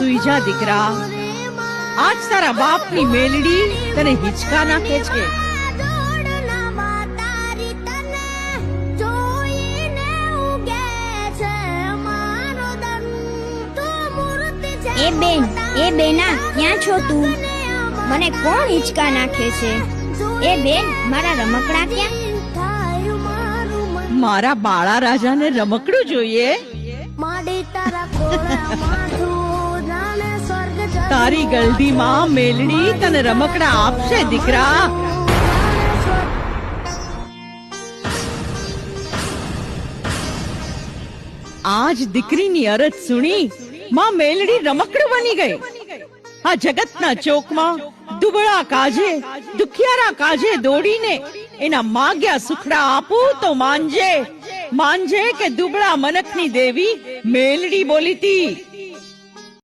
સુઈ જા દીકરા, આજ તારા બાપની મેલડી તને હિંચકા નાખે છે. એ બેના ક્યાં છો તું? મને કોણ હિંચકા નાખે છે? એ બેન, મારા રમકડા ક્યાં? મારા બાળા રાજાને રમકડું જોઈએ. તારી ગલડીમાં મેલડી તને રમકડા આપશે દીકરા. આજ દીકરીની અરજ સુણી માં મેલડી રમકડું બની ગઈ. આ જગતના ચોકમાં દુબળા કાજે, દુખિયારા કાજે દોડીને એના માગ્યા સુખડા આપું તો માનજે કે દુબળા મનખની દેવી મેલડી બોલીતી.